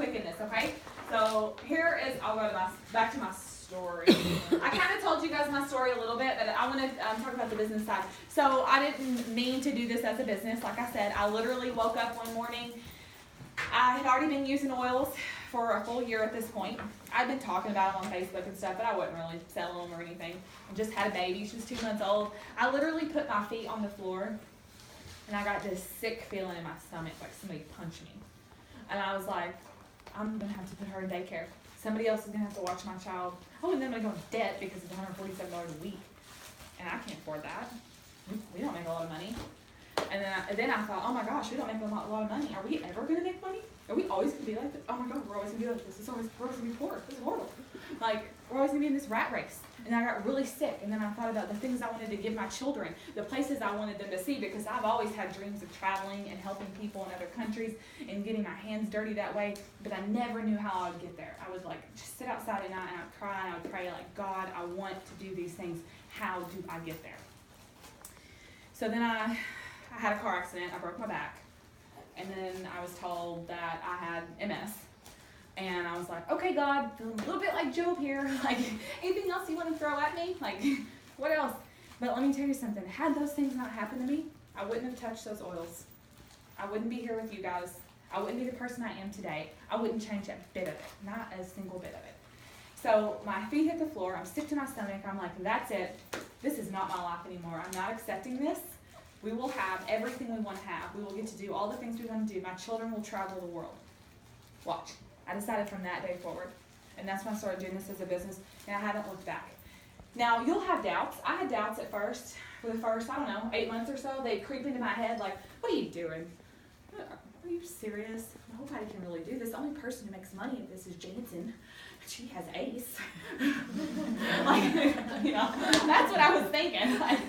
quick in this, okay? So here is, I'll go to back to my story. I kind of told you guys my story a little bit, but I want to talk about the business side. So I didn't mean to do this as a business. Like I said, I literally woke up one morning. I had already been using oils for a full year at this point. I'd been talking about them on Facebook and stuff, but I wasn't really selling them or anything. I just had a baby. She was 2 months old. I literally put my feet on the floor, and I got this sick feeling in my stomach, like somebody punched me. And I was like, I'm going to have to put her in daycare. Somebody else is going to have to watch my child. Oh, and then I'm going to go in debt because it's $147 a week. And I can't afford that. We don't make a lot of money. And then I thought, oh my gosh, we don't make a lot of money. Are we ever going to make money? Are we always going to be like this? Oh my God, we're always going to be like this. We're always going to be poor. This is horrible. Like, we're always going to be in this rat race. And I got really sick. And then I thought about the things I wanted to give my children, the places I wanted them to see, because I've always had dreams of traveling and helping people in other countries and getting my hands dirty that way. But I never knew how I would get there. I would like just sit outside at night and I'd cry and I would pray like, God, I want to do these things. How do I get there? So then I had a car accident. I broke my back. And then I was told that I had MS. And I was like, okay, God, feeling a little bit like Job here. Like, anything else you want to throw at me? Like, what else? But let me tell you something. Had those things not happened to me, I wouldn't have touched those oils. I wouldn't be here with you guys. I wouldn't be the person I am today. I wouldn't change a bit of it. Not a single bit of it. So my feet hit the floor. I'm sick to my stomach. I'm like, that's it. This is not my life anymore. I'm not accepting this. We will have everything we want to have. We will get to do all the things we want to do. My children will travel the world. Watch. I decided from that day forward. And that's when I started doing this as a business, and I haven't looked back. Now, you'll have doubts. I had doubts at first. For the first, 8 months or so, they'd creep into my head like, what are you doing? Are you serious? Nobody can really do this. The only person who makes money at this is Jansen. She has ACE. Like, you know, that's what I was thinking. Like,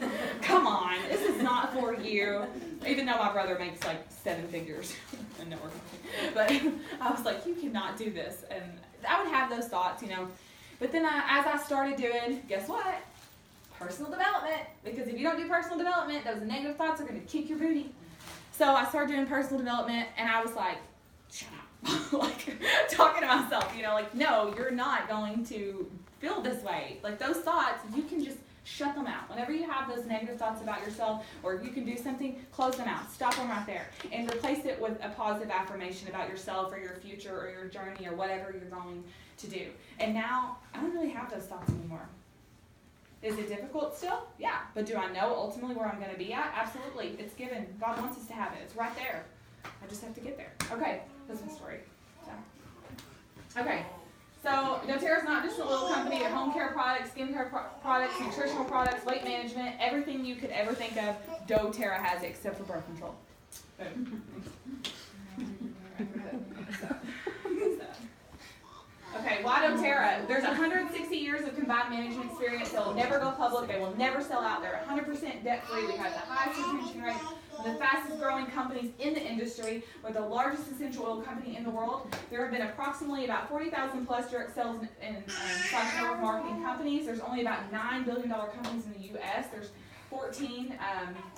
come on, this is not for you. Even though my brother makes like 7 figures in networking. But I was like, you cannot do this. And I would have those thoughts, you know. But then as I started doing, guess what? Personal development. Because if you don't do personal development, those negative thoughts are going to kick your booty. So I started doing personal development, and I was like, shut up. Like, talking to myself, you know, like, no, you're not going to feel this way. Like, those thoughts, you can just shut them out. Whenever you have those negative thoughts about yourself, or you can do something, close them out. Stop them right there. And replace it with a positive affirmation about yourself or your future or your journey or whatever you're going to do. And now, I don't really have those thoughts anymore. Is it difficult still? Yeah. But do I know ultimately where I'm going to be at? Absolutely. It's given. God wants us to have it. It's right there. I just have to get there. Okay. That's my story. Okay. So doTERRA is not just a little company. They're home care products, skin care products, nutritional products, weight management, everything you could ever think of, doTERRA has it except for birth control. Okay, why doTERRA? There's 160 years of combined management experience. They'll never go public. They will never sell out. They're 100% debt-free. We have the highest retention rate, the fastest growing companies in the industry. We're the largest essential oil company in the world. There have been approximately about 40,000 plus direct sales and network marketing companies. There's only about $9 billion companies in the U.S. There's 14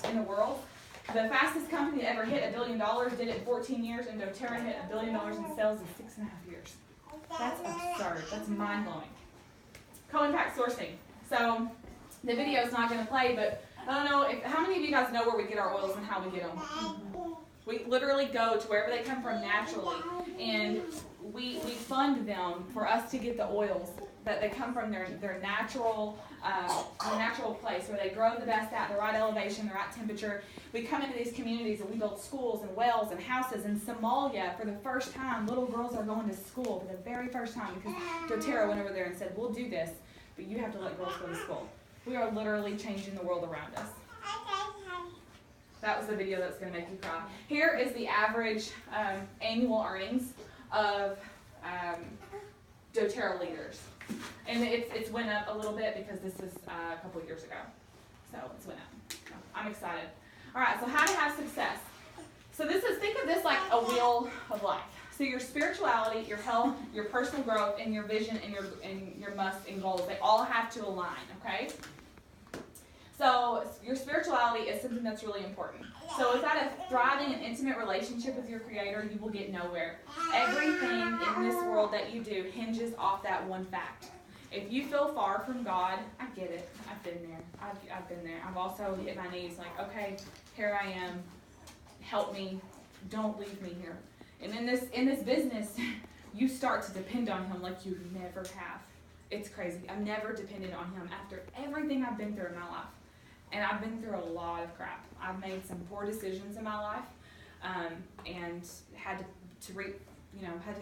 in the world. The fastest company to ever hit $1 billion did it in 14 years, and doTERRA hit $1 billion in sales in 6.5 years. That's absurd. That's mind-blowing. Co-impact sourcing. So the video is not going to play, but I don't know how many of you guys know where we get our oils and how we get them. We literally go to wherever they come from naturally, and we fund them for us to get the oils that they come from their natural place where they grow the best at the right elevation, the right temperature. We come into these communities and we build schools and wells and houses. In Somalia, for the first time, little girls are going to school for the very first time because doTERRA went over there and said, we'll do this, but you have to let girls go to school. We are literally changing the world around us. That was the video that's going to make you cry. Here is the average annual earnings of doTERRA leaders. And it's went up a little bit because this is a couple years ago. So it's went up. I'm excited. All right, so how to have success. So think of this like a wheel of life. So your spirituality, your health, your personal growth, and your vision, and your musts and goals, they all have to align, okay? So your spirituality is something that's really important. So without a thriving and intimate relationship with your Creator, you will get nowhere. Everything in world that you do hinges off that one fact. If you feel far from God, I get it. I've been there. I've been there. I've also hit my knees like, okay, here I am. Help me. Don't leave me here. And in this business, you start to depend on him like you never have. It's crazy. I've never depended on him after everything I've been through in my life. And I've been through a lot of crap. I've made some poor decisions in my life, and had to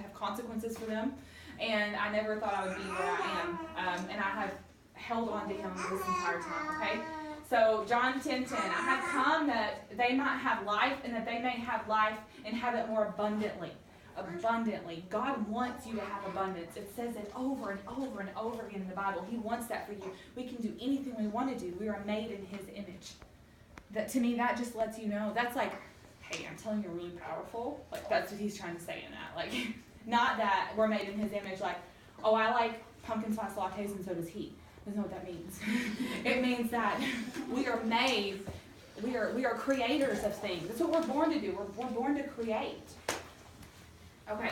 have consequences for them. And I never thought I would be where I am. And I have held on to him this entire time, okay? So John 10:10, I have come that they might have life, and that they may have life and have it more abundantly. Abundantly. God wants you to have abundance. It says it over and over and over again in the Bible. He wants that for you. We can do anything we want to do. We are made in his image. That, to me, that just lets you know. That's like, hey, I'm telling you, you're really powerful. Like, that's what he's trying to say in that. Like, not that we're made in his image, like, oh, I like pumpkin spice lattes and so does he. That's not what that means. It means that we are made, we are creators of things. That's what we're born to do. We're born to create. Okay.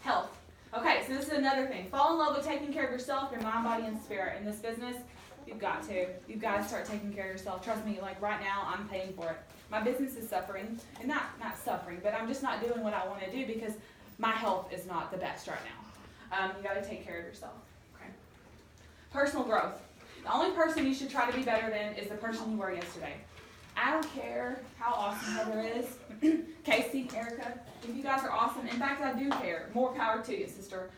Health. Okay, so this is another thing. Fall in love with taking care of yourself, your mind, body, and spirit. In this business, you've got to. You've got to start taking care of yourself. Trust me, like right now, I'm paying for it. My business is suffering, and not suffering, but I'm just not doing what I want to do because my health is not the best right now. You got to take care of yourself. Okay. Personal growth. The only person you should try to be better than is the person you were yesterday. I don't care how awesome Heather is. Casey, Erica, if you guys are awesome. In fact, I do care. More power to you, sister.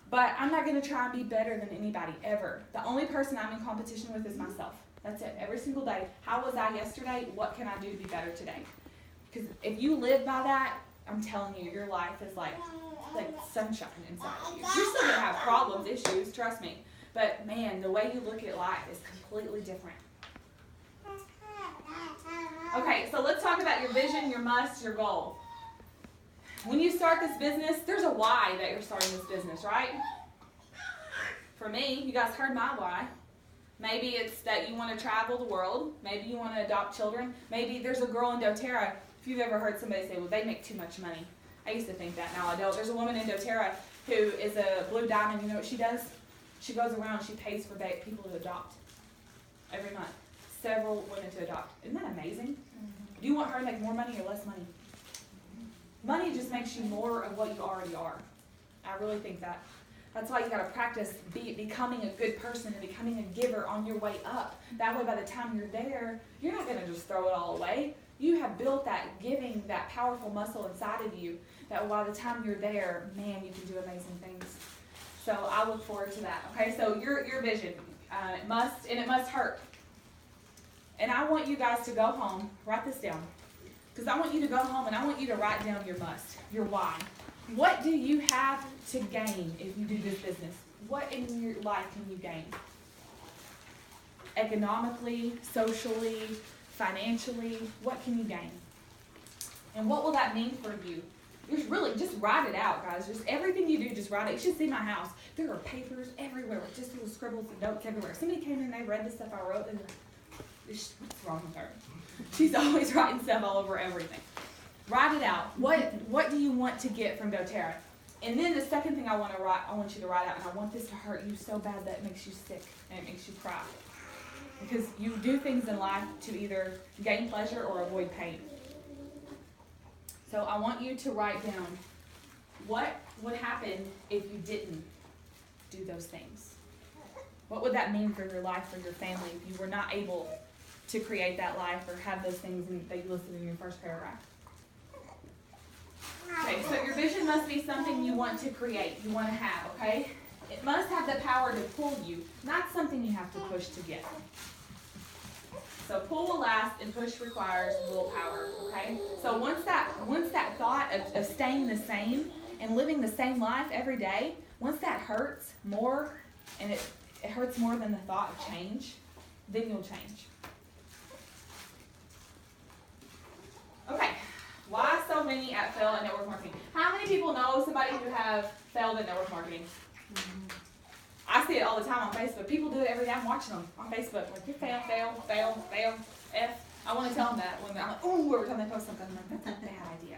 But I'm not going to try and be better than anybody, ever. The only person I'm in competition with is myself. That's it. Every single day. How was I yesterday? What can I do to be better today? Because if you live by that, I'm telling you, your life is like sunshine inside of you. You're still going to have problems, issues, trust me. But, man, the way you look at life is completely different. Okay, so let's talk about your vision, your must, your goal. When you start this business, there's a why that you're starting this business, right? For me, you guys heard my why. Maybe it's that you want to travel the world. Maybe you want to adopt children. Maybe there's a girl in doTERRA. If you've ever heard somebody say, well, they make too much money. I used to think that. Now I don't. There's a woman in doTERRA who is a Blue Diamond. You know what she does? She goes around and she pays for people to adopt every month. Several women to adopt. Isn't that amazing? Mm-hmm. Do you want her to make more money or less money? Money just makes you more of what you already are. I really think that. That's why you got to practice becoming a good person and becoming a giver on your way up. That way by the time you're there, you're not going to just throw it all away. You have built that giving, that powerful muscle inside of you that by the time you're there, man, you can do amazing things. So I look forward to that. Okay, so your vision, it must hurt. And I want you guys to go home, write this down. Because I want you to go home and I want you to write down your must, your why. What do you have to gain if you do this business? What in your life can you gain? Economically, socially, financially, what can you gain? And what will that mean for you? Just write it out, guys. Just everything you do, just write it. You should see my house. There are papers everywhere, with just little scribbles and notes everywhere. Somebody came in, they read the stuff I wrote, and what's wrong with her? She's always writing stuff all over everything. Write it out. What do you want to get from doTERRA? And then the second thing I want you to write out, and I want this to hurt you so bad that it makes you sick and it makes you cry. Because you do things in life to either gain pleasure or avoid pain. So I want you to write down what would happen if you didn't do those things. What would that mean for your life, for your family, if you were not able to create that life or have those things that you listed in your first paragraph? Okay, so your vision must be something you want to create, you want to have, okay? It must have the power to pull you, not something you have to push to get. So pull will last and push requires willpower, okay? So once that thought of staying the same and living the same life every day, once that hurts more, and it hurts more than the thought of change, then you'll change. Okay, why so many fail at network marketing? How many people know somebody who have failed at network marketing? Mm-hmm. I see it all the time on Facebook. People do it every day. I'm watching them on Facebook. Like, you fail, F. I want to tell them that when I'm like, ooh, every time they post something, I'm like, that's a bad idea.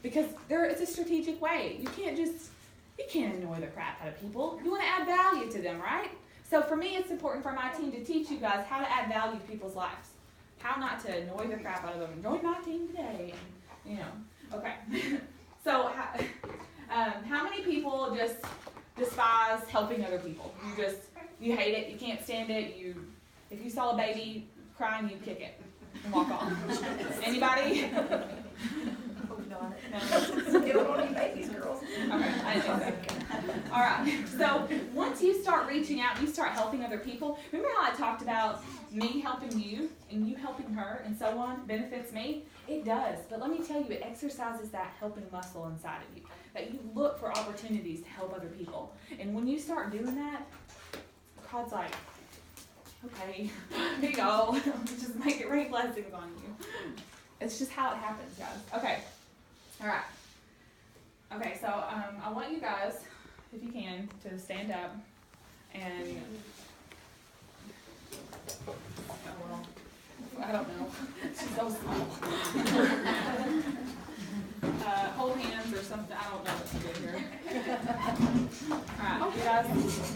because it's a strategic way. You can't annoy the crap out of people. You want to add value to them, right? So for me, it's important for my team to teach you guys how to add value to people's lives. How not to annoy the crap out of them. Join my team today. And, okay. So how many people just despise helping other people? You hate it. You can't stand it. If you saw a baby crying, you'd kick it and walk off. Anybody? No. You don't want any babies, girls. Okay, I didn't think so. All right. So once you start reaching out, you start helping other people. Remember how I talked about me helping you and you helping her and so on benefits me? It does. But let me tell you, it exercises that helping muscle inside of you. That you look for opportunities to help other people. And when you start doing that, God's like, okay, here you go. Just make it rain blessings on you. It's just how it happens, guys. Okay. All right. Okay, so I want you guys, if you can, to stand up and, I don't know, it's so small. Hold hands or something, I don't know what to do here. All right, you guys,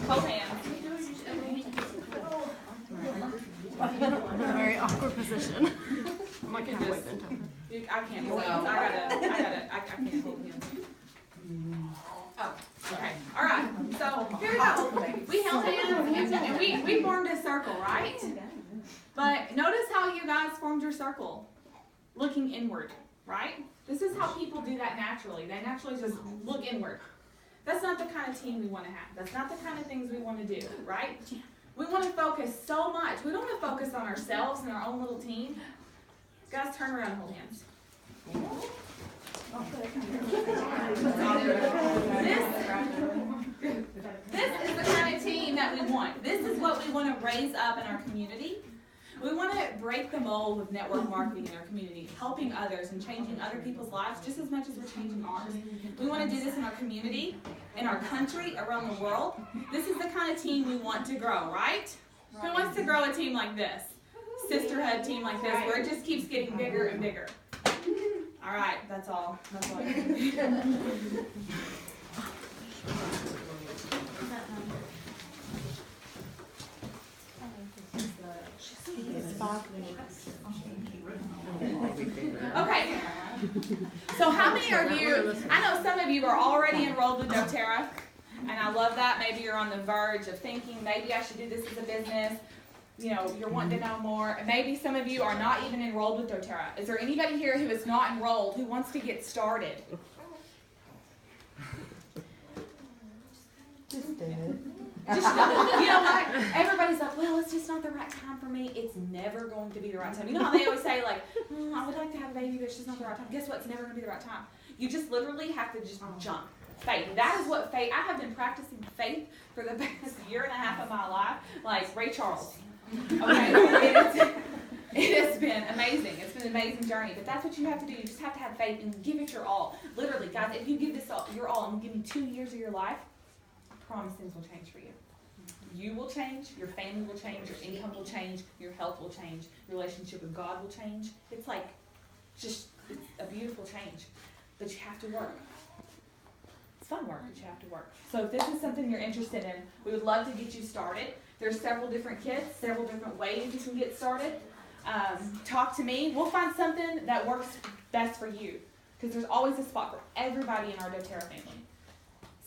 hold hands. I'm in a very awkward position. I'm like You can halfway just- bent over. I can't hold hands, I can't hold hands. Oh, okay, all right, so here we go. We held hands and we formed a circle, right? But notice how you guys formed your circle, looking inward, right? This is how people do that naturally. They naturally just look inward. That's not the kind of team we want to have. That's not the kind of things we want to do, right? We want to focus so much. We don't want to focus on ourselves and our own little team. Guys, turn around and hold hands. This is the kind of team that we want. This is what we want to raise up in our community. We want to break the mold of network marketing in our community, helping others and changing other people's lives just as much as we're changing ours. We want to do this in our community, in our country, around the world. This is the kind of team we want to grow, right? Who wants to grow a team like this? Sisterhood team like this, where it just keeps getting bigger and bigger. All right, that's all. That's all. Okay. So how many of you, I know some of you are already enrolled with doTERRA, and I love that. Maybe you're on the verge of thinking, maybe I should do this as a business. You're wanting to know more. And maybe some of you are not even enrolled with doTERRA. Is there anybody here who is not enrolled who wants to get started? Just do it. You know what? Everybody's like, well, it's just not the right time for me. It's never going to be the right time. You know how they always say, like, I would like to have a baby, but it's just not the right time. Guess what? It's never going to be the right time. You just literally have to just jump. Faith. That is what faith, I have been practicing faith for the past year and a half of my life, like Ray Charles. Okay? It has been amazing. It's been an amazing journey, but that's what you have to do. You just have to have faith and give it your all. Literally, guys, if you give this your all and give me 2 years of your life, I promise things will change for you. You will change, your family will change, your income will change, your health will change, your relationship with God will change. It's like, it's a beautiful change, but you have to work. It's fun work, but you have to work. So if this is something you're interested in, we would love to get you started. There's several different kits, several different ways you can get started. Talk to me. We'll find something that works best for you, because there's always a spot for everybody in our doTERRA family.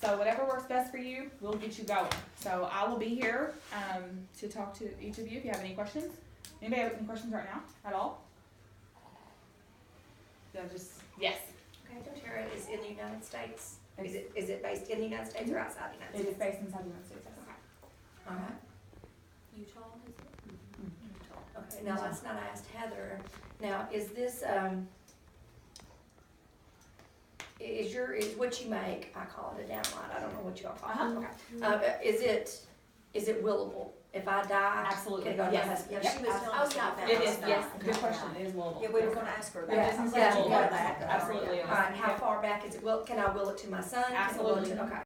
So whatever works best for you, we'll get you going. So I will be here to talk to each of you if you have any questions. Anybody have any questions right now at all? Yes. Okay, doTERRA is in the United States. Is it based in the United States or outside the United It is States? based inside the United States. Okay. All right. Utah, is it? Okay, now that's not asked Heather. Now, is this, is what you make, I call it a downline, I don't know what y'all call it. Okay. Is it willable? If I die? Absolutely. Can it go to my Yes. husband? Yep. She was telling I was us not about that. It is, last yes. night. Good question. It is mobile. Yeah, we were gonna ask her that. Yeah, business yeah, is you mobile. got that. Absolutely. All right, how far back is it? Can I will it to my son? Can I will it to- Absolutely. Okay.